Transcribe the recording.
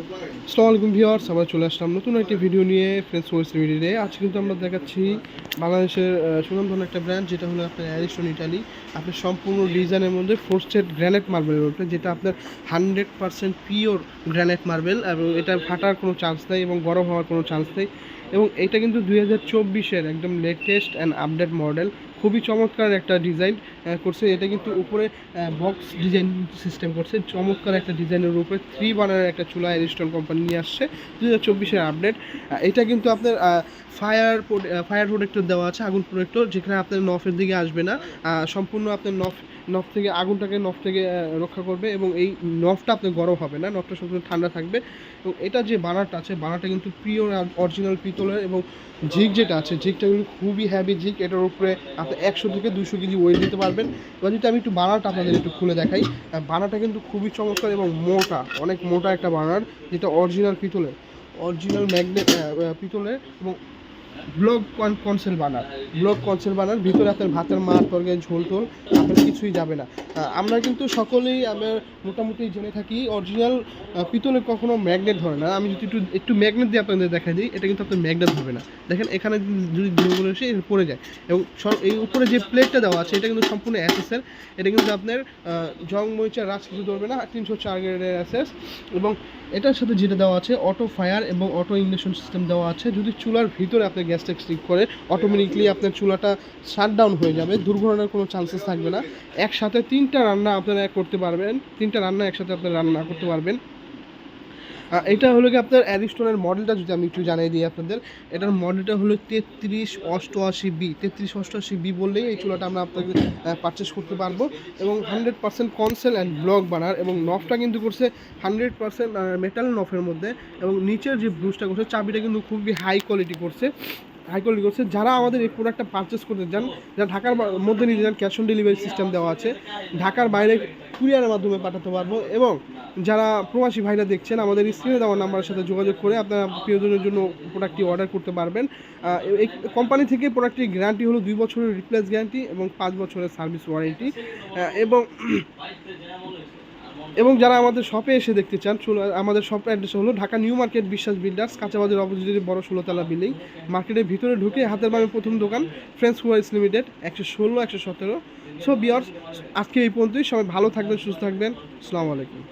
আসসালামু আলাইকুম ভিউয়ার্স, আমরা চলে আসলাম নতুন একটি ভিডিও নিয়ে ফ্রেন্ডস ওয়েস লিমিটেডে। আজকে কিন্তু আমরা দেখাচ্ছি বাংলাদেশের সুনামধন্য একটা ব্র্যান্ড, যেটা হলো আপনার অ্যারিস্টন ইটালি। আপনার সম্পূর্ণ ডিজাইনের মধ্যে 4 সেট গ্রানাইট মার্বেলের উপরে, যেটা আপনার 100% পিওর গ্রানাইট মার্বেল, এবং এটা ফাটার কোনো চান্স নেই এবং গরম হওয়ার কোনো চান্স নেই। এবং এটা কিন্তু 2024-এর একদম লেটেস্ট অ্যান্ড আপডেট মডেল। খুবই চমৎকার একটা ডিজাইন করছে। এটা কিন্তু উপরে বক্স ডিজাইন সিস্টেম করছে, চমৎকার একটা ডিজাইনের উপরে 3 বার্নারের একটা চুলা অ্যারিস্টন কোম্পানি নিয়ে আসছে 2024-এর আপডেট। এটা কিন্তু আপনার ফায়ার প্রোটেক্টর দেওয়া আছে, আগুন প্রোটেক্টর, যেখানে আপনার নফের দিকে আসবে না। সম্পূর্ণ আপনার নফ থেকে আগুনটাকে নফ থেকে রক্ষা করবে, এবং এই নফটা আপনার গরম হবে না, নফটা সম্পূর্ণ ঠান্ডা থাকবে। এবং এটা যে বার্নারটা আছে, বার্নারটা কিন্তু পিওর অরিজিনাল পিতলের, এবং জিগ যেটা আছে, জিগটা কিন্তু খুবই হ্যাভি জিগ। এটার উপরে আপনি 100 থেকে 200 কেজি ওয়েট দিতে পারবেন। এবার যদি আমি একটু বার্নারটা আপনাদের একটু খুলে দেখাই, বার্নারটা কিন্তু খুবই চমৎকার এবং মোটা, অনেক মোটা একটা বার্নার, যেটা অরিজিনাল পিতলের, অরিজিনাল ম্যাগনেট পিতলের। এবং ব্লক কনসেল বানার ভিতরে আপনার ভাতের মার তরকারি ঝোল টোল আপনার কিছুই যাবে না। আমরা কিন্তু সকলেই আমরা মোটামুটি জেনে থাকি অরিজিনাল পিতলে কখনো ম্যাগনেট ধরে না। আমি যদি একটু ম্যাগনেট দিয়ে আপনাদের দেখা দিই, এটা কিন্তু আপনার ম্যাগনেট হবে না। দেখেন এখানে যদি ধুলোগুলো এসে পড়ে যায়, এবং এই উপরে যে প্লেটটা দেওয়া আছে, এটা কিন্তু সম্পূর্ণ অ্যাসেসের। এটা কিন্তু আপনার জং মরিচার রাজ কিছু ধরবে না, 304 গ্রেডের অ্যাসেস। এবং এটার সাথে যেটা দেওয়া আছে, অটো ফায়ার এবং অটো ইগনিশন সিস্টেম দেওয়া আছে। যদি চুলার ভিতরে আপনার গ্যাসটা স্টিক করে, অটোমেটিকলি আপনার চুলাটা শাটডাউন হয়ে যাবে, দুর্ঘটনার কোনো চান্সেস থাকবে না। একসাথে 3টা রান্না আপনারা করতে পারবেন, 3টা রান্না একসাথে আপনারা রান্না করতে পারবেন। এটা হলো কি আপনার অ্যারিস্টনের মডেলটা যদি আমি একটু জানিয়ে দিই আপনাদের। এটার মডেলটা হলো 3388B। 3388B বললেই এই চুলাটা আমরা আপনাকে পারচেস করতে পারবো। এবং 100% কনসেল অ্যান্ড ব্লক বানার, এবং নফটা কিন্তু করছে 100% মেটাল নফের মধ্যে। এবং নিচের যে ব্রুশটা করছে, চাবিটা কিন্তু খুবই হাই কোয়ালিটি করছে। যারা আমাদের এই প্রোডাক্টটা পারচেস করতে চান, যারা ঢাকার মধ্যে নিতে চান, ক্যাশ অন ডেলিভারি সিস্টেম দেওয়া আছে। ঢাকার বাইরে কুরিয়ারের মাধ্যমে পাঠাতে পারবো। এবং যারা প্রবাসী ভাইরা দেখছেন, আমাদের স্ক্রিনে দেওয়া নাম্বারের সাথে যোগাযোগ করে আপনারা প্রিয়জনের জন্য প্রোডাক্টটি অর্ডার করতে পারবেন। এই কোম্পানি থেকে প্রোডাক্টটির গ্যারান্টি হলো 2 বছরের রিপ্লেস গ্যারান্টি এবং 5 বছরের সার্ভিস ওয়ারেন্টি। এবং যারা আমাদের শপে এসে দেখতে চান, আমাদের শপ অ্যাড্রেস হলো ঢাকা নিউ মার্কেট বিশ্বাস বিল্ডার্স, কাঁচাবাজার অপোজিটে বড় 16তলা বিল্ডিং। মার্কেটের ভিতরে ঢুকে হাতের বামে প্রথম দোকান, ফ্রেন্ডস ওয়েস লিমিটেড, 116 117। সো ভিউয়ার্স, আজকে এই পর্যন্তই। সবাই ভালো থাকবেন, সুস্থ থাকবেন। আসসালামু আলাইকুম।